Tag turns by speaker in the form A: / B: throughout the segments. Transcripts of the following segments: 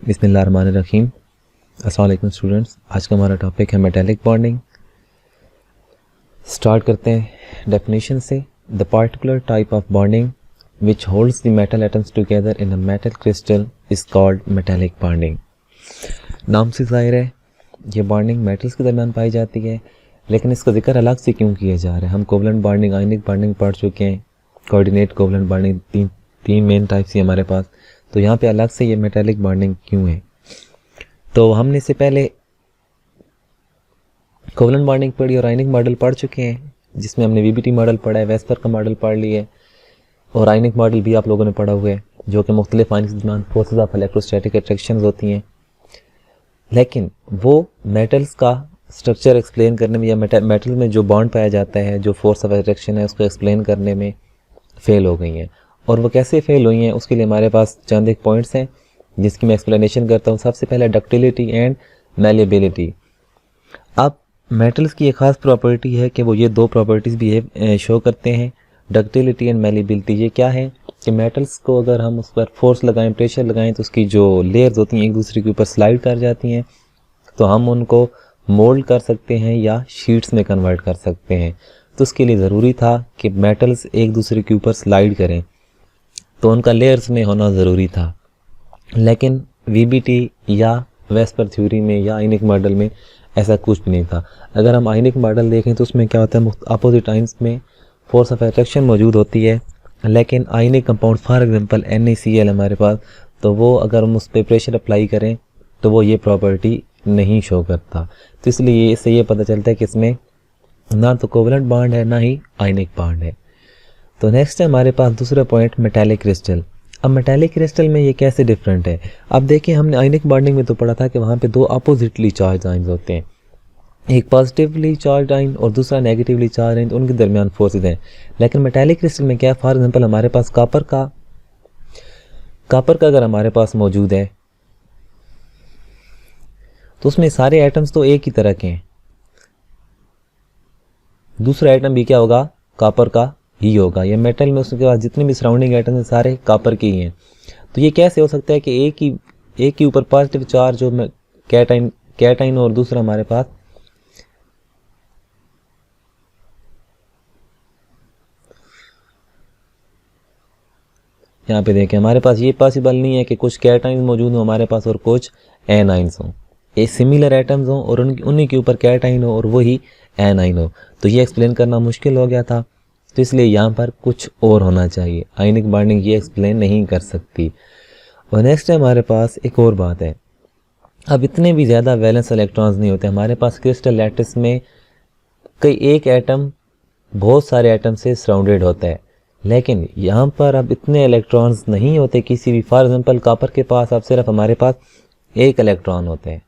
A: बिस्मिल्लाहिर्रहमानिर्रहीम। अस्सलाम वालेकुम स्टूडेंट्स, आज का हमारा टॉपिक है मेटालिक बॉन्डिंग। स्टार्ट करते हैं डेफिनेशन से। The particular type of bonding which holds the metal atoms together in a metal crystal is called metallic bonding. नाम से ज़ाहिर है ये बॉन्डिंग मेटल्स के दरमियान पाई जाती है, लेकिन इसका जिक्र अलग से क्यों किया जा रहा है। हम कोवलेंट बॉन्डिंग, आयनिक बॉन्डिंग पढ़ चुके हैं, कोऑर्डिनेट कोवलेंट बॉन्डिंग, तीन मेन टाइप्स ही हमारे पास। तो यहाँ पे अलग से ये मेटालिक बॉन्डिंग क्यों है? तो हमने इससे पहले कोवलेंट बॉन्डिंग पढ़ी और आयनिक मॉडल पढ़ चुके हैं, जिसमें हमने वीबीटी मॉडल पढ़ा है, वेस्पर का मॉडल पढ़ लिया है और आयनिक मॉडल भी आप लोगों ने पढ़ा हुआ है, जो कि मुख्तलिफ आयनिक के दरमियान फोर्सेज ऑफ इलेक्ट्रोस्टैटिक अट्रैक्शन होती हैं। लेकिन वो मेटल्स का स्ट्रक्चर एक्सप्लेन करने में या मेटल में जो बॉन्ड पाया जाता है, जो फोर्स ऑफ अट्रैक्शन है, उसको एक्सप्लेन करने में फेल हो गई हैं। और वो कैसे फेल हुई हैं उसके लिए हमारे पास चंद एक पॉइंट्स हैं जिसकी मैं एक्सप्लेनेशन करता हूँ। सबसे पहले डक्टिलिटी एंड मैलिएबिलिटी। अब मेटल्स की एक ख़ास प्रॉपर्टी है कि वो ये दो प्रॉपर्टीज़ भी शो करते हैं, डक्टिलिटी एंड मैलिएबिलिटी। ये क्या है कि मेटल्स को अगर हम उस पर फोर्स लगाएं, प्रेशर लगाएं, तो उसकी जो लेयर्स होती हैं एक दूसरे के ऊपर स्लाइड कर जाती हैं, तो हम उनको मोल्ड कर सकते हैं या शीट्स में कन्वर्ट कर सकते हैं। तो उसके लिए ज़रूरी था कि मेटल्स एक दूसरे के ऊपर स्लाइड करें, तो उनका लेयर्स में होना ज़रूरी था। लेकिन वीबीटी या वेस्पर थ्योरी में या आयनिक मॉडल में ऐसा कुछ भी नहीं था। अगर हम आयनिक मॉडल देखें तो उसमें क्या होता है, अपोजिट आयन्स में फोर्स ऑफ अट्रैक्शन मौजूद होती है, लेकिन ionic compound for example NaCl हमारे पास, तो वो अगर हम उस पर प्रेशर अप्लाई करें तो वो ये प्रॉपर्टी नहीं शो करता। तो इसलिए इससे ये पता चलता है कि इसमें ना तो कोवलेंट बॉन्ड है ना ही आयनिक बॉन्ड है। तो नेक्स्ट है हमारे पास दूसरा पॉइंट, मेटालिक क्रिस्टल। अब मेटालिक क्रिस्टल में ये कैसे डिफरेंट है? अब देखिए, हमने आयनिक बॉन्डिंग में तो पढ़ा था कि वहाँ पे दो अपोजिटली चार्ज आयन्स होते हैं, एक पॉजिटिवली चार्ज आयन और दूसरा नेगेटिवली चार्ज आयन, तो उनके दरमियान फोर्सेज हैं। लेकिन मेटालिक क्रिस्टल में क्या है, फॉर एग्जांपल हमारे पास कापर का अगर हमारे पास मौजूद है तो उसमें सारे एटम्स तो एक ही तरह के हैं, दूसरा एटम भी क्या होगा, कापर का ही होगा। ये मेटल में उसके बाद जितने भी सराउंडिंग एटम हैं सारे कापर के ही हैं। तो ये कैसे हो सकता है कि एक ही ऊपर पॉजिटिव चार्ज हो, कैटाइन और दूसरा हमारे पास यहाँ पे देखें, हमारे पास ये पॉसिबल नहीं है कि कुछ कैटाइन मौजूद हो हमारे पास और कुछ एनाइंस हों, ये सिमिलर एटम्स हों और उन्हीं के ऊपर कैटाइन हो और वही एनाइन हो। तो ये एक्सप्लेन करना मुश्किल हो गया था, तो इसलिए यहाँ पर कुछ और होना चाहिए। आयनिक बॉन्डिंग ये एक्सप्लेन नहीं कर सकती। और नेक्स्ट है हमारे पास एक और बात है, अब इतने भी ज़्यादा वैलेंस इलेक्ट्रॉन्स नहीं होते हमारे पास क्रिस्टल लैटिस में। कई एक एटम बहुत सारे एटम से सराउंडेड होता है, लेकिन यहाँ पर अब इतने इलेक्ट्रॉन्स नहीं होते किसी भी। फॉर एग्जांपल कापर के पास अब सिर्फ हमारे पास एक इलेक्ट्रॉन होते हैं,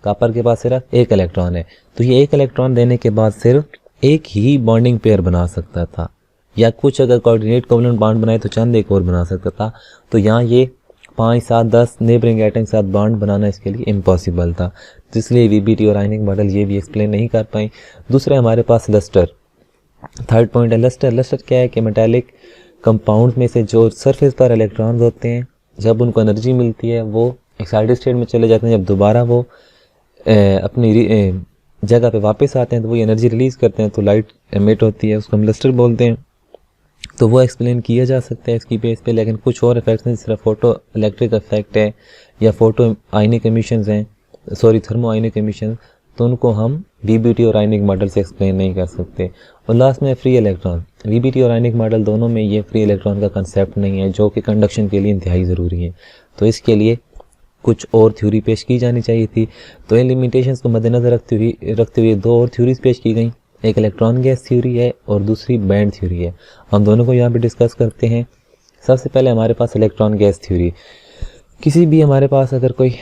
A: कापर के पास सिर्फ एक इलेक्ट्रॉन है। तो ये एक इलेक्ट्रॉन देने के बाद सिर्फ एक ही बॉन्डिंग पेयर बना सकता था, या कुछ अगर कोऑर्डिनेट कोवलेंट बॉन्ड बनाए तो चंद एक और बना सकता था। तो यहाँ ये 5, 7, 10 नेबरिंग एटम के साथ बॉन्ड बनाना इसके लिए इम्पॉसिबल था, तो इसलिए वीबीटी और आयनिक मॉडल ये भी एक्सप्लेन नहीं कर पाए। दूसरा हमारे पास लस्टर, थर्ड पॉइंट है लस्टर। लस्टर क्या है कि मेटालिक कंपाउंड में से जो सरफेस पर इलेक्ट्रॉन्स होते हैं, जब उनको एनर्जी मिलती है वो एक्साइटेड स्टेट में चले जाते हैं, जब दोबारा वो अपनी जगह पे वापस आते हैं तो वो एनर्जी रिलीज़ करते हैं, तो लाइट एमिट होती है, उसको हम लस्टर बोलते हैं। तो वो एक्सप्लेन किया जा सकता है इसकी बेस पे, लेकिन कुछ और इफेक्ट्स हैं, सिर्फ फोटो इलेक्ट्रिक इफेक्ट है या फोटो आयनिक एमिशंस हैं, थर्मो आयनिक एमिशन, तो उनको हम वीबीटी और आयनिक मॉडल से एक्सप्लेन नहीं कर सकते। और लास्ट में फ्री इलेक्ट्रॉन, वीबीटी और आयनिक मॉडल दोनों में ये फ्री इलेक्ट्रॉन का कंसेप्ट नहीं है, जो कि कंडक्शन के लिए इंतहाई ज़रूरी है। तो इसके लिए कुछ और थ्योरी पेश की जानी चाहिए थी। तो इन लिमिटेशंस को मद्देनज़र रखते हुए दो और थ्योरीज पेश की गई, एक इलेक्ट्रॉन गैस थ्योरी है और दूसरी बैंड थ्योरी है। हम दोनों को यहाँ पे डिस्कस करते हैं। सबसे पहले हमारे पास इलेक्ट्रॉन गैस थ्योरी। किसी भी हमारे पास अगर कोई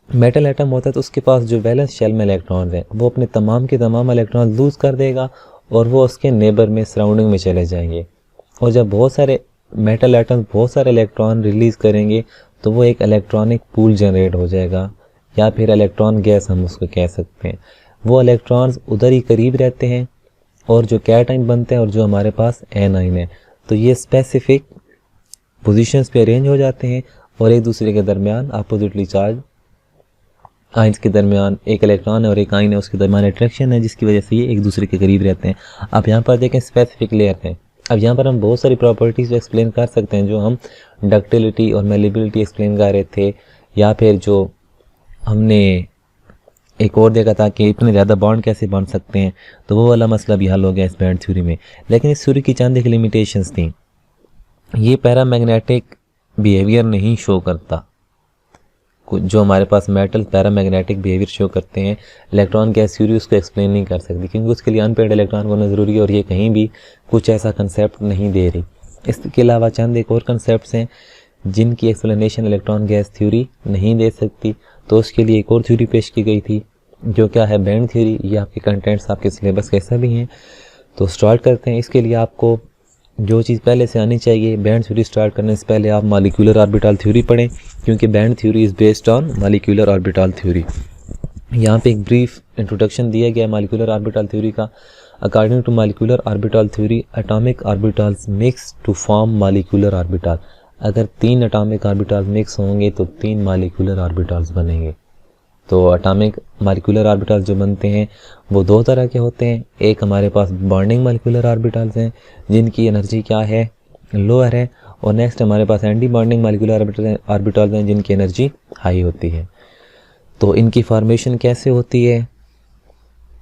A: मेटल एटम होता है तो उसके पास जो वैलेंस शेल में इलेक्ट्रॉन हैं वो अपने तमाम के तमाम इलेक्ट्रॉन लूज़ कर देगा और वो उसके नेबर में, सराउंडिंग में चले जाएंगे। और जब बहुत सारे मेटल एटम बहुत सारे इलेक्ट्रॉन रिलीज़ करेंगे तो वो एक इलेक्ट्रॉनिक पूल जनरेट हो जाएगा, या फिर इलेक्ट्रॉन गैस हम उसको कह सकते हैं। वो इलेक्ट्रॉन्स उधर ही करीब रहते हैं और जो कैटाइन बनते हैं और जो हमारे पास एनाइन है, तो ये स्पेसिफिक पोजीशंस पे अरेंज हो जाते हैं और एक दूसरे के दरमियान अपोजिटली चार्ज आइंस के दरमियान एक इलेक्ट्रॉन है और एक आइन है, उसके दरमियान अट्रैक्शन है, जिसकी वजह से ये एक दूसरे के करीब रहते हैं। अब यहाँ पर देखें स्पेसिफिक लेयर है। अब यहाँ पर हम बहुत सारी प्रॉपर्टीज़ एक्सप्लेन कर सकते हैं, जो हम डक्टिलिटी और मेलेबिलिटी एक्सप्लेन कर रहे थे, या फिर जो हमने एक और देखा था कि इतने ज़्यादा बॉन्ड कैसे बन सकते हैं, तो वो वाला मसला भी हल हो गया इस बैंड थ्योरी में। लेकिन इस थ्योरी की चंद एक लिमिटेशंस थी। ये पैरामैग्नेटिक बिहेवियर नहीं शो करता। जो हमारे पास मेटल पैरामैग्नेटिक बिहेवियर शो करते हैं, इलेक्ट्रॉन गैस थ्योरी उसको एक्सप्लेन नहीं कर सकती, क्योंकि उसके लिए अनपेयर्ड इलेक्ट्रॉन होना ज़रूरी है, और ये कहीं भी कुछ ऐसा कंसेप्ट नहीं दे रही। इसके अलावा चंद एक और कंसेप्ट हैं जिनकी एक्सप्लेनेशन इलेक्ट्रॉन गैस थ्योरी नहीं दे सकती, तो उसके लिए एक और थ्योरी पेश की गई थी, जो क्या है बैंड थ्योरी। ये आपके कंटेंट्स आपके सिलेबस कैसा भी हैं। तो स्टार्ट करते हैं। इसके लिए आपको जो चीज़ पहले से आनी चाहिए, बैंड थ्योरी स्टार्ट करने से पहले आप मॉलिक्यूलर ऑर्बिटल थ्योरी पढ़ें, क्योंकि band theory is based on molecular orbital theory. यहाँ पे एक ब्रीफ इंट्रोडक्शन दिया गया मॉलिक्यूलर ऑर्बिटल थ्योरी का। According to molecular orbital theory, atomic orbitals mix to form molecular orbital. अगर 3 एटॉमिक ऑर्बिटल्स मिक्स होंगे तो 3 मॉलिक्यूलर ऑर्बिटल्स बनेंगे। तो एटॉमिक मॉलिक्यूलर ऑर्बिटल्स जो बनते हैं वो 2 तरह के होते हैं। एक हमारे पास बॉन्डिंग मॉलिक्यूलर ऑर्बिटल्स हैं, जिनकी एनर्जी क्या है, लोअर है, और नेक्स्ट हमारे पास एंटी बॉन्डिंग मॉलिक्यूलर ऑर्बिटल्स हैं, जिनकी एनर्जी हाई होती है। तो इनकी फॉर्मेशन कैसे होती है,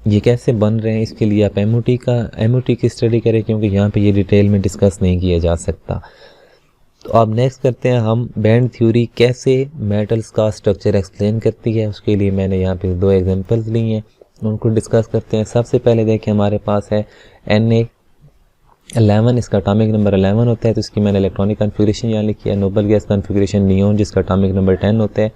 A: ये कैसे बन रहे हैं, इसके लिए आप एमओटी की स्टडी करें, क्योंकि यहाँ पे ये डिटेल में डिस्कस नहीं किया जा सकता। तो अब नेक्स्ट करते हैं हम बैंड थ्योरी कैसे मेटल्स का स्ट्रक्चर एक्सप्लेन करती है। उसके लिए मैंने यहाँ पे 2 एग्जांपल्स ली हैं, उनको डिस्कस करते हैं। सबसे पहले देखें, हमारे पास है Na11, इसका अटॉमिक नंबर 11 होता है, तो इसकी मैंने इलेक्ट्रॉनिक कॉन्फ़िगरेशन यहाँ लिखी है। नोबल गैस कॉन्फ़िगरेशन नियोन, जिसका अटॉमिक नंबर 10 होता है।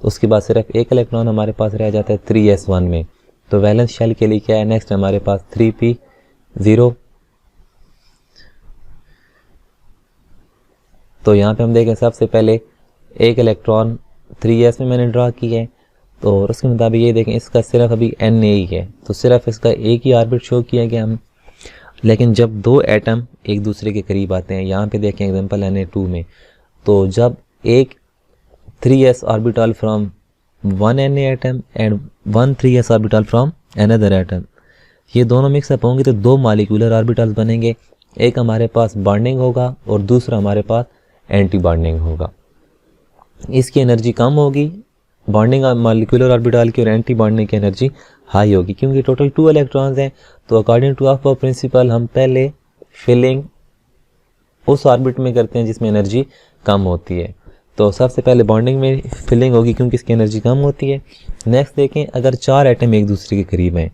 A: उसके बाद सिर्फ एक इलेक्ट्रॉन हमारे पास रह जाता है 3s1 में। तो वैलेंस शेल के लिए क्या है, नेक्स्ट हमारे पास 3p0। तो यहाँ पे हम देखें, सबसे पहले एक इलेक्ट्रॉन 3s में मैंने ड्रा की है, तो उसके मुताबिक ये देखें इसका सिर्फ अभी Na ही है, तो सिर्फ इसका एक ही ऑर्बिट शो किया गया हम। लेकिन जब 2 एटम एक दूसरे के करीब आते हैं, यहाँ पे देखें एग्जांपल Na2 में, तो जब एक 3s orbital from 1 Na atom and 1 3s orbital from another atom, ये दोनों मिक्सअप होंगे तो 2 मॉलिक्यूलर ऑर्बिटल्स बनेंगे। एक हमारे पास बॉन्डिंग होगा और दूसरा हमारे पास एंटी बॉन्डिंग होगा। इसकी एनर्जी कम होगी, बॉन्डिंग मॉलिक्यूलर ऑर्बिटल की, और एंटी बॉन्डिंग की एनर्जी हाई होगी, क्योंकि टोटल 2 इलेक्ट्रॉन्स हैं। तो अकॉर्डिंग टू ऑफ प्रिंसिपल हम पहले फिलिंग उस ऑर्बिट में करते हैं जिसमें एनर्जी कम होती है। तो सबसे पहले बॉन्डिंग में फिलिंग होगी, क्योंकि इसकी एनर्जी कम होती है। नेक्स्ट देखें, अगर 4 एटम एक दूसरे के करीब हैं,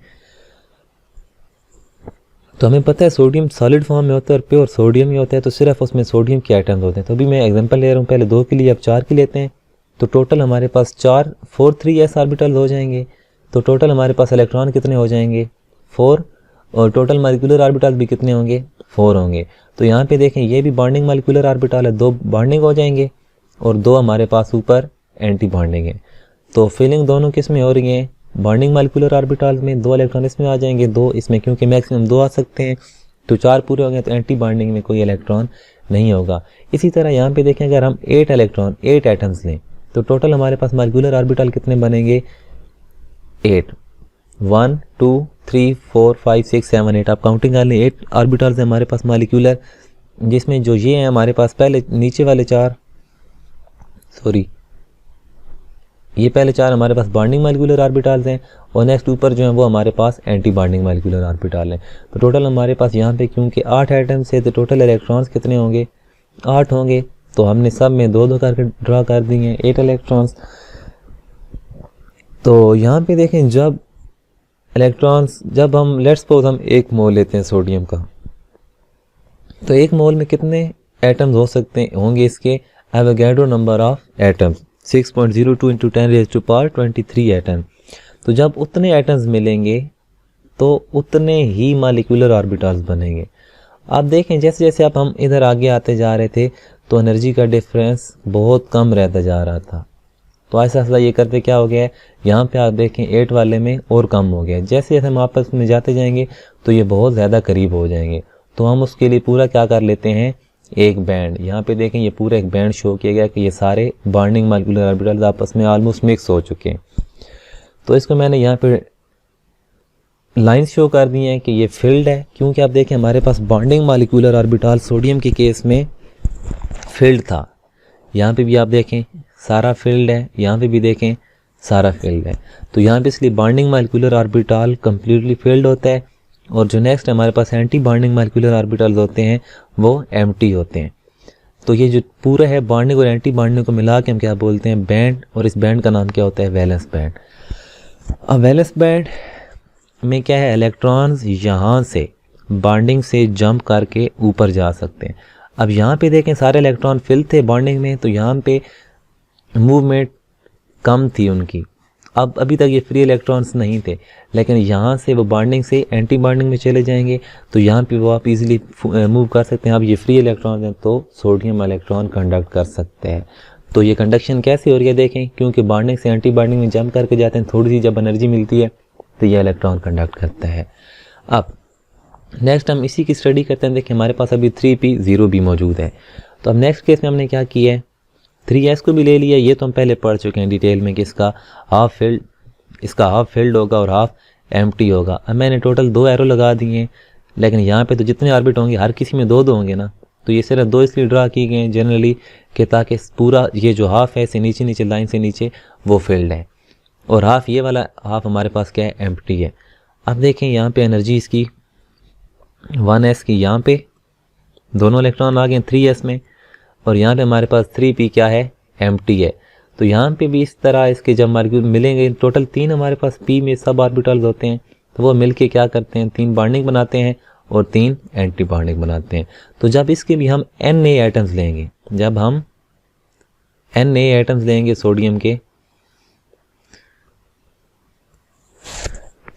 A: तो हमें पता है सोडियम सॉलिड फॉर्म में होता है और प्योर सोडियम ही होता है, तो सिर्फ उसमें सोडियम के एटम्स होते हैं। तो अभी मैं एग्जांपल ले रहा हूँ, पहले 2 के लिए, अब 4 के लेते हैं। तो टोटल हमारे पास 4 3s ऑर्बिटल हो जाएंगे। तो टोटल हमारे पास इलेक्ट्रॉन कितने हो जाएंगे, 4, और टोटल मॉलिक्यूलर ऑर्बिटल भी कितने होंगे, 4 होंगे। तो यहाँ पे देखें, ये भी बॉन्डिंग मॉलिक्यूलर ऑर्बिटल है, 2 बॉन्डिंग हो जाएंगे और 2 हमारे पास ऊपर एंटी बॉन्डिंग है। तो फिलिंग दोनों किस में हो रही है, बॉन्डिंग मॉलिक्यूलर ऑर्बिटल में। 2 इलेक्ट्रॉन इसमें आ जाएंगे, 2 इसमें, क्योंकि मैक्सिमम 2 आ सकते हैं। तो 4 पूरे हो गए, तो एंटी बॉन्डिंग में कोई इलेक्ट्रॉन नहीं होगा। इसी तरह यहाँ पे देखें, अगर हम 8 एटम्स लें, तो टोटल हमारे पास मॉलिक्यूलर ऑर्बिटल कितने बनेंगे, 8, 1 2 3 4 5 6 7 8, आप काउंटिंग कर लें। 8 ऑर्बिटल्स हैं हमारे पास मॉलिक्यूलर, जिसमें जो ये हैं हमारे पास पहले नीचे वाले 4, ये पहले 4 हमारे पास बॉन्डिंग मॉलिक्यूलर ऑर्बिटल्स हैं, और नेक्स्ट ऊपर जो है वो हमारे पास एंटी बॉन्डिंग मॉलिक्यूलर ऑर्बिटल हैं। तो टोटल हमारे पास यहाँ पे क्योंकि 8 एटम्स है, तो टोटल इलेक्ट्रॉन्स कितने होंगे, 8 होंगे। तो हमने सब में 2 करके ड्रा कर दिए हैं 8 इलेक्ट्रॉन्स। तो यहाँ पे देखें, जब हम लेट्स सपोज हम 1 मोल लेते हैं सोडियम का, तो 1 मोल में कितने एटम्स हो सकते होंगे, इसके Avogadro number of atoms 6.02 × 10⁻23 atom. तो जब उतने एटम्स मिलेंगे तो उतने ही मॉलिक्यूलर ऑर्बिटल्स बनेंगे। आप देखें, जैसे जैसे आप हम इधर आगे आते जा रहे थे, तो एनर्जी का डिफरेंस बहुत कम रहता जा रहा था। तो ऐसा ऐसा ये करते क्या हो गया है, यहाँ पे आप देखें 8 वाले में और कम हो गया। जैसे जैसे हम आपस में जाते जाएंगे तो ये बहुत ज़्यादा करीब हो जाएंगे। तो हम उसके लिए पूरा क्या कर लेते हैं, एक बैंड, यहाँ पे देखें ये पूरा एक बैंड शो किया गया कि ये सारे बॉन्डिंग मॉलिक्यूलर ऑर्बिटल्स आपस में ऑलमोस्ट मिक्स हो चुके हैं। तो इसको मैंने यहाँ पे लाइंस शो कर दी हैं कि ये फील्ड है, क्योंकि आप देखें हमारे पास बॉन्डिंग मॉलिक्यूलर ऑर्बिटल सोडियम के केस में फील्ड था। यहाँ पे भी आप देखें सारा फील्ड है, यहाँ पे भी देखें सारा फील्ड है। तो यहाँ पे इसलिए bonding molecular orbital completely field होता है, और जो नेक्स्ट हमारे पास एंटी बॉन्डिंग मॉलिक्यूलर ऑर्बिटल्स होते हैं वो एम्प्टी होते हैं। तो ये जो पूरा है बॉन्डिंग और एंटी बॉन्डिंग को मिला के हम क्या बोलते हैं, बैंड, और इस बैंड का नाम क्या होता है, वैलेंस बैंड। अब वैलेंस बैंड में क्या है, इलेक्ट्रॉन्स यहाँ से बॉन्डिंग से जंप करके ऊपर जा सकते हैं। अब यहाँ पे देखें सारे इलेक्ट्रॉन फिल थे बॉन्डिंग में, तो यहाँ पे मूवमेंट कम थी उनकी। अब अभी तक ये फ्री इलेक्ट्रॉन्स नहीं थे, लेकिन यहाँ से वो बॉन्डिंग से एंटी बॉन्डिंग में चले जाएंगे, तो यहाँ पे वो आप इजीली मूव कर सकते हैं। अब ये फ्री इलेक्ट्रॉन हैं तो सोडियम इलेक्ट्रॉन कंडक्ट कर सकते हैं। तो ये कंडक्शन कैसे हो रही है देखें, क्योंकि बॉन्डिंग से एंटी बॉन्डिंग में जंप करके जाते हैं, थोड़ी सी जब एनर्जी मिलती है तो ये इलेक्ट्रॉन कंडक्ट करता है। अब नेक्स्ट हम इसी की स्टडी करते हैं। देखिए हमारे पास अभी 3p0 भी मौजूद है। तो अब नेक्स्ट केस में हमने क्या किया है, 3s को भी ले लिया। ये तो हम पहले पढ़ चुके हैं डिटेल में कि इसका हाफ फील्ड होगा और हाफ एम्प्टी होगा। अब मैंने टोटल 2 एरो लगा दिए हैं, लेकिन यहाँ पे तो जितने ऑर्बिट होंगे हर किसी में 2 होंगे ना, तो ये सिर्फ 2 इसलिए ड्रा किए गए हैं जनरली कि ताकि पूरा ये जो हाफ है इसे नीचे लाइन से नीचे वो फील्ड है, और हाफ ये वाला हाफ हमारे पास क्या है, एम्प्टी है। अब देखें यहाँ पे एनर्जी इसकी 1s की, यहाँ पे दोनों इलेक्ट्रॉन आ गए 3s में, और यहाँ पे हमारे पास 3p क्या है, एम्प्टी है। तो यहाँ पे भी इस तरह इसके जब मॉलिक्यूल मिलेंगे, टोटल 3 हमारे पास p में सब ऑर्बिटल्स होते हैं, तो वो मिलके क्या करते हैं, 3 बॉन्डिंग बनाते हैं और 3 एंटी बॉन्डिंग बनाते हैं। तो जब इसके भी हम Na एटम्स लेंगे, जब हम Na एटम्स लेंगे सोडियम के,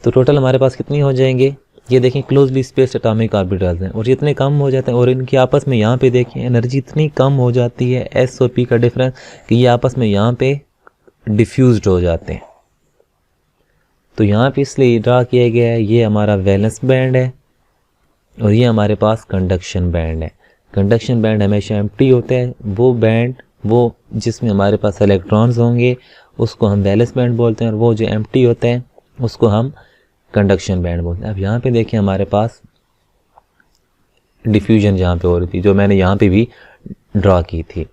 A: तो टोटल हमारे पास कितनी हो जाएंगे, ये देखें क्लोजली स्पेस्ड एटॉमिक ऑर्बिटल्स हैं, और जितने कम हो जाते हैं और इनकी आपस में यहाँ पे देखें एनर्जी इतनी कम हो जाती है s और p का डिफरेंस कि ये आपस में यहाँ पे डिफ्यूज्ड हो जाते हैं। तो यहाँ पे इसलिए ड्रा किया गया है, ये हमारा वैलेंस बैंड है और ये हमारे पास कंडक्शन बैंड है। कंडक्शन बैंड हमेशा एम्प्टी होता है, वो बैंड वो जिसमें हमारे पास इलेक्ट्रॉन्स होंगे उसको हम वैलेंस बैंड बोलते हैं, और वो जो एम्प्टी होता है उसको हम कंडक्शन बैंड बोलते हैं। अब यहाँ पे देखिए हमारे पास डिफ्यूजन जहाँ पे हो रही थी, जो मैंने यहाँ पे भी ड्रा की थी।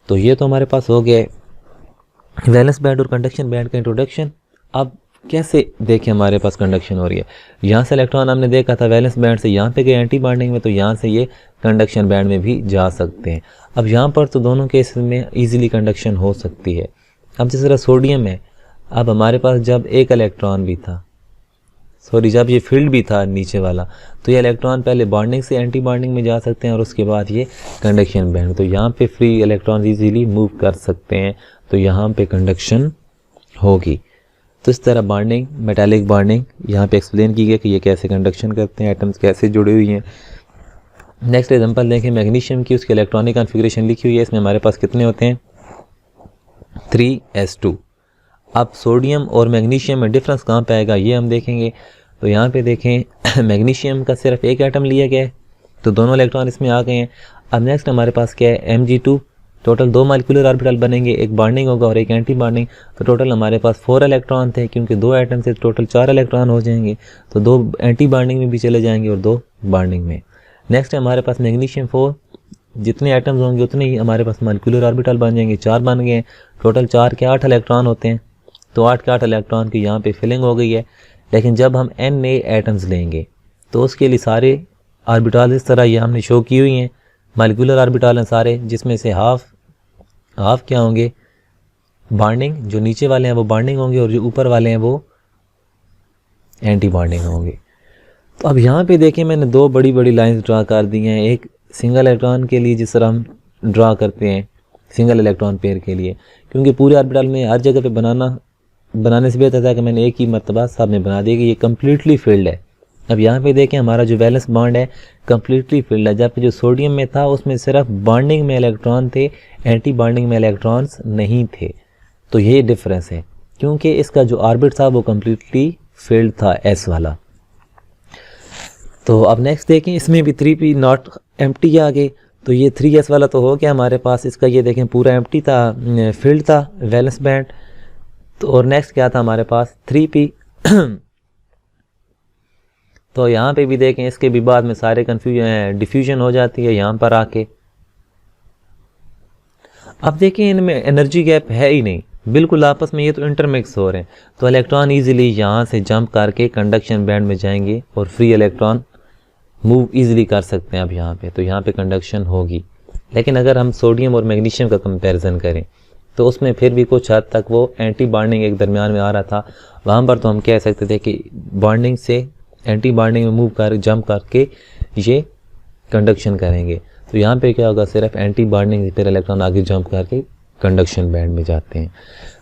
A: तो ये तो हमारे पास हो गया वैलेंस बैंड और कंडक्शन बैंड का इंट्रोडक्शन। अब कैसे देखें हमारे पास कंडक्शन हो रही है, यहाँ से इलेक्ट्रॉन हमने देखा था वैलेंस बैंड से यहाँ पे गए एंटी बॉन्डिंग में, तो यहाँ से ये कंडक्शन बैंड में भी जा सकते हैं। अब यहाँ पर तो दोनों केसेस में ईजिली कंडक्शन हो सकती है। अब जिस तरह सोडियम है, अब हमारे पास जब एक इलेक्ट्रॉन भी था, जब ये फील्ड भी था नीचे वाला, तो ये इलेक्ट्रॉन पहले बॉन्डिंग से एंटी बॉन्डिंग में जा सकते हैं और उसके बाद ये कंडक्शन बैंड, तो यहाँ पे फ्री इलेक्ट्रॉन इजीली मूव कर सकते हैं, तो यहाँ पे कंडक्शन होगी। तो इस तरह बॉन्डिंग, मेटालिक बॉन्डिंग यहाँ पे एक्सप्लेन की गई कि ये कैसे कंडक्शन करते हैं, एटम्स कैसे जुड़ी हुई हैं। नेक्स्ट एग्जांपल देखें मैग्नीशियम की, उसकी इलेक्ट्रॉनिक कॉन्फ़िगरेशन लिखी हुई है। इसमें हमारे पास कितने होते हैं, 3s2। अब सोडियम और मैग्नीशियम में डिफरेंस कहाँ पे आएगा ये हम देखेंगे। तो यहाँ पे देखें मैग्नीशियम का सिर्फ एक एटम लिया गया है, तो दोनों इलेक्ट्रॉन इसमें आ गए हैं। अब नेक्स्ट हमारे पास क्या है, Mg2। टोटल 2 मॉलिक्यूलर ऑर्बिटल बनेंगे, एक बॉन्डिंग होगा और एक एंटी बॉन्डिंग। तो टोटल हमारे पास 4 इलेक्ट्रॉन थे, क्योंकि 2 एटम से टोटल 4 इलेक्ट्रॉन हो जाएंगे, तो 2 एंटी बॉन्डिंग में भी चले जाएंगे और 2 बॉन्डिंग में। नेक्स्ट है हमारे पास मैग्नीशियम 4, जितने एटम्स होंगे उतने ही हमारे पास मॉलिक्यूलर ऑर्बिटल बन जाएंगे, 4 बन गए। टोटल 4 के 8 इलेक्ट्रॉन होते हैं, तो 8 के 8 इलेक्ट्रॉन की यहाँ पे फिलिंग हो गई है। लेकिन जब हम Na एटम्स लेंगे तो उसके लिए सारे ऑर्बिटल इस तरह ये हमने शो की हुई हैं, मॉलिक्यूलर ऑर्बिटल हैं सारे, जिसमें से हाफ क्या होंगे, बॉन्डिंग, जो नीचे वाले हैं वो बॉन्डिंग होंगे और जो ऊपर वाले हैं वो एंटी बॉन्डिंग होंगे। तो अब यहाँ पे देखें मैंने 2 बड़ी बड़ी लाइंस ड्रा कर दी हैं, एक सिंगल इलेक्ट्रॉन के लिए जिस तरह हम ड्रा करते हैं सिंगल इलेक्ट्रॉन पेयर के लिए, क्योंकि पूरे ऑर्बिटल में हर जगह पे बनाने से बेहतर था कि मैंने एक ही मरतबा सब में बना दिया कि ये कम्प्लीटली फिल्ड है। अब यहाँ पे देखें हमारा जो वैलेंस बॉन्ड है कम्प्लीटली फिल्ड है, जबकि जो सोडियम में था उसमें सिर्फ बॉन्डिंग में इलेक्ट्रॉन थे, एंटी बॉन्डिंग में इलेक्ट्रॉन्स नहीं थे। तो ये डिफरेंस है, क्योंकि इसका जो ऑर्बिट था वो कम्प्लीटली फिल्ड था, S वाला। तो अब नेक्स्ट देखें, इसमें भी 3p नॉट एम्प्टी आ गए। तो ये 3s वाला तो हो गया हमारे पास, इसका ये देखें पूरा एम्प्टी था, फील्ड था वैलेंस बैंड। तो और नेक्स्ट क्या था हमारे पास 3p। तो यहाँ पे भी देखें, इसके भी बाद में सारे डिफ्यूजन हो जाती है यहाँ पर आके। अब देखें इनमें एनर्जी गैप है ही नहीं, बिल्कुल आपस में ये तो इंटरमिक्स हो रहे हैं। तो इलेक्ट्रॉन इजीली यहाँ से जंप करके कंडक्शन बैंड में जाएंगे और फ्री इलेक्ट्रॉन मूव इजीली कर सकते हैं। अब यहाँ पे तो यहाँ पे कंडक्शन होगी। लेकिन अगर हम सोडियम और मैग्नीशियम का कंपैरिजन करें तो उसमें फिर भी कुछ हद तक वो एंटी बॉन्डिंग एक दरमियान में आ रहा था। वहाँ पर तो हम कह सकते थे कि बॉन्डिंग से एंटी बॉन्डिंग में मूव कर जंप करके ये कंडक्शन करेंगे। तो यहाँ पे क्या होगा, सिर्फ एंटी बॉन्डिंग से फिर इलेक्ट्रॉन आगे जंप करके कंडक्शन बैंड में जाते हैं।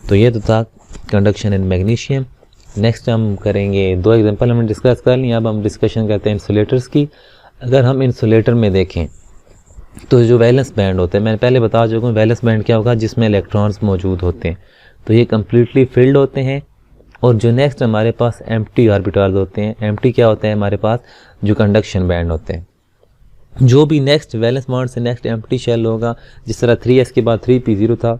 A: तो ये तो था कंडक्शन इन मैग्नीशियम। नेक्स्ट हम करेंगे 2 एग्जांपल हमने डिस्कस कर लिया। अब हम डिस्कशन करते हैं इंसुलेटर्स की। अगर हम इंसुलेटर में देखें तो जो वैलेंस बैंड होते हैं, मैंने पहले बता चुका हूँ वैलेंस बैंड क्या होगा, जिसमें इलेक्ट्रॉन्स मौजूद होते हैं। तो ये कम्प्लीटली फिल्ड होते हैं। और जो नेक्स्ट हमारे पास एम्प्टी ऑर्बिटल्स होते हैं। एम्प्टी क्या होता है हमारे पास, जो कंडक्शन बैंड होते हैं। जो भी नेक्स्ट वैलेंस बॉन्ड से नेक्स्ट एम्प्टी शेल होगा, जिस तरह 3s के बाद 3p0 था,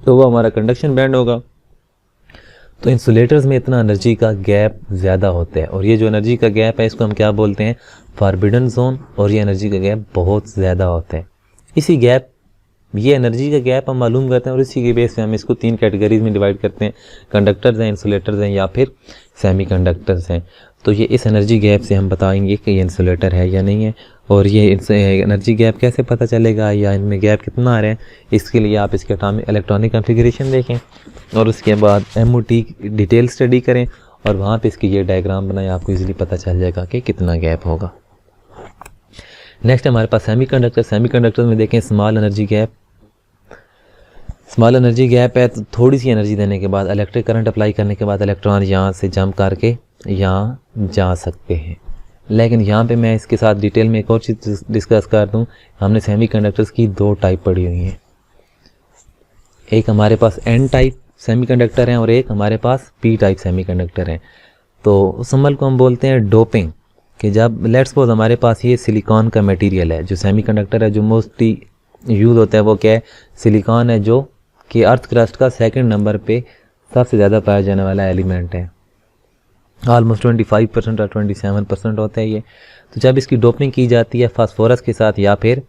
A: तो वो हमारा कंडक्शन बैंड होगा। तो इंसुलेटर्स में इतना एनर्जी का गैप ज़्यादा होता है, और ये जो एनर्जी का गैप है इसको हम क्या बोलते हैं, फॉरबिडन जोन। और ये एनर्जी का गैप बहुत ज़्यादा होता है। इसी गैप, ये एनर्जी का गैप हम मालूम करते हैं और इसी के बेस पे हम इसको 3 कैटेगरीज में डिवाइड करते हैं। कंडक्टर्स हैं, इंसुलेटर्स हैं, या फिर सेमी कंडक्टर्स हैं। तो ये इस एनर्जी गैप से हम बताएंगे कि ये इंसुलेटर है या नहीं है। और ये एनर्जी गैप कैसे पता चलेगा या इनमें गैप कितना आ रहा है, इसके लिए आप इसके इलेक्ट्रॉनिक कॉन्फ़िगरेशन देखें और उसके बाद MOT डिटेल स्टडी करें और वहाँ पे इसकी ये डायग्राम बनाएं, आपको इजीली पता चल जाएगा कि कितना गैप होगा। नेक्स्ट हमारे पास सेमीकंडक्टर में देखें small energy gap. Small energy gap है तो थोड़ी सी एनर्जी देने के बाद, इलेक्ट्रिक करंट अप्लाई करने के बाद इलेक्ट्रॉन यहाँ से जंप करके यहाँ जा सकते हैं। लेकिन यहाँ पे मैं इसके साथ डिटेल में एक और चीज़ डिस्कस कर दूँ। हमने सेमीकंडक्टर्स की 2 टाइप पढ़ी हुई हैं। एक हमारे पास N टाइप सेमीकंडक्टर हैं और एक हमारे पास P टाइप सेमीकंडक्टर हैं। तो उस अमल को हम बोलते हैं डोपिंग। कि जब लेट्स सपोज हमारे पास ये सिलिकॉन का मटेरियल है, जो सेमीकंडक्टर है, जो मोस्टली यूज़ होता है वो क्या है, सिलिकॉन है, जो कि अर्थ क्रस्ट का 2nd नंबर पे सबसे ज़्यादा पाया जाने वाला एलिमेंट है। ऑलमोस्ट 25% और 27% होता है ये। तो जब इसकी डोपिंग की जाती है फास्फोरस के साथ या फिर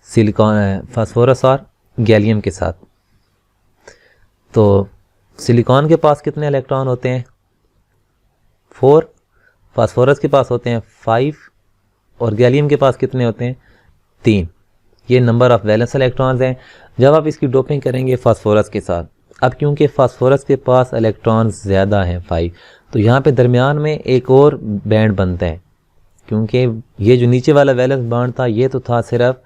A: सिलिकॉन, फास्फोरस और गैलियम के साथ, तो सिलिकॉन के पास कितने इलेक्ट्रॉन होते हैं, 4। फास्फोरस के पास होते हैं 5 और गैलियम के पास कितने होते हैं, 3। ये नंबर ऑफ वैलेंस इलेक्ट्रॉन्स हैं। जब आप इसकी डोपिंग करेंगे फास्फोरस के साथ, अब क्योंकि फास्फोरस के पास इलेक्ट्रॉन्स ज़्यादा हैं 5, तो यहाँ पे दरमियान में एक और बैंड बनता है। क्योंकि ये जो नीचे वाला वैलेंस बॉन्ड था ये तो था सिर्फ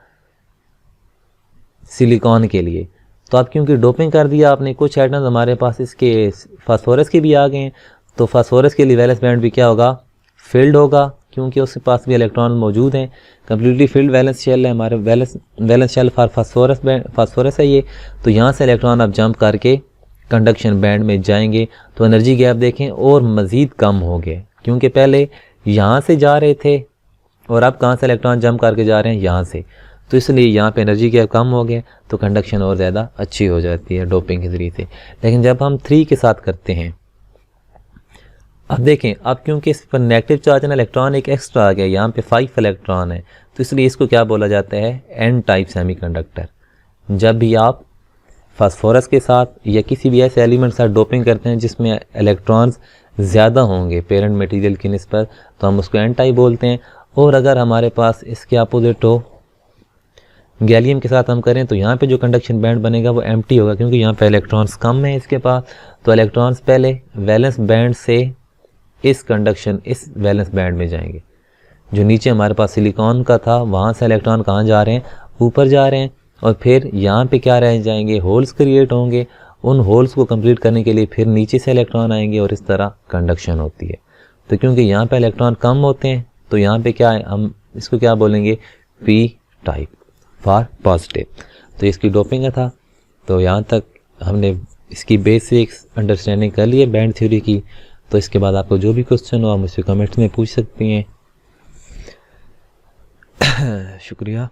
A: सिलिकॉन के लिए। तो अब क्योंकि डोपिंग कर दिया आपने, कुछ एटम्स हमारे पास इसके फास्फोरस के भी आ गए हैं, तो फास्फोरस के लिए वैलेंस बैंड भी क्या होगा, फिल्ड होगा, क्योंकि उसके पास भी इलेक्ट्रॉन मौजूद हैं। कम्प्लीटली फिल्ड वैलेंस शेल है हमारे, वैलेंस शेल फॉर फास्फोरस है ये। तो यहाँ से इलेक्ट्रॉन अब जंप करके कंडक्शन बैंड में जाएंगे। तो एनर्जी गैप देखें और मज़ीद कम हो गए, क्योंकि पहले यहाँ से जा रहे थे और अब कहाँ से इलेक्ट्रॉन जंप करके जा रहे हैं, यहाँ से। तो इसलिए यहाँ पे एनर्जी गैप कम हो गया, तो कंडक्शन और ज़्यादा अच्छी हो जाती है डोपिंग के ज़रिए से। लेकिन जब हम 3 के साथ करते हैं, अब देखें, अब क्योंकि इस पर नेगेटिव चार्ज है ना, इलेक्ट्रॉन एक एक्स्ट्रा आ गया, यहाँ पे 5 इलेक्ट्रॉन है, तो इसलिए इसको क्या बोला जाता है, N टाइप सेमीकंडक्टर। जब भी आप फास्फोरस के साथ या किसी भी ऐसे एलिमेंट के साथ डोपिंग करते हैं जिसमें इलेक्ट्रॉन्स ज़्यादा होंगे पेरेंट मटेरियल की निस्बत, तो हम उसको N टाइप बोलते हैं। और अगर हमारे पास इसके अपोजिट हो, गैलियम के साथ हम करें, तो यहाँ पे जो कंडक्शन बैंड बनेगा वो एम्प्टी होगा, क्योंकि यहाँ पे इलेक्ट्रॉन्स कम है इसके पास। तो इलेक्ट्रॉन्स पहले वैलेंस बैंड से इस वैलेंस बैंड में जाएंगे। जो नीचे हमारे पास सिलिकॉन का था, वहाँ से इलेक्ट्रॉन कहाँ जा रहे हैं, ऊपर जा रहे हैं। और फिर यहाँ पे क्या रह जाएंगे, होल्स क्रिएट होंगे। उन होल्स को कंप्लीट करने के लिए फिर नीचे से इलेक्ट्रॉन आएंगे और इस तरह कंडक्शन होती है। तो क्योंकि यहाँ पे इलेक्ट्रॉन कम होते हैं, तो यहाँ पे क्या है, हम इसको क्या बोलेंगे, P टाइप फॉर पॉजिटिव। तो इसकी डोपिंग था। तो यहाँ तक हमने इसकी बेसिक्स अंडरस्टैंडिंग कर ली है बैंड थ्योरी की। तो इसके बाद आपको जो भी क्वेश्चन हो आप मुझसे कमेंट में पूछ सकती हैं। शुक्रिया।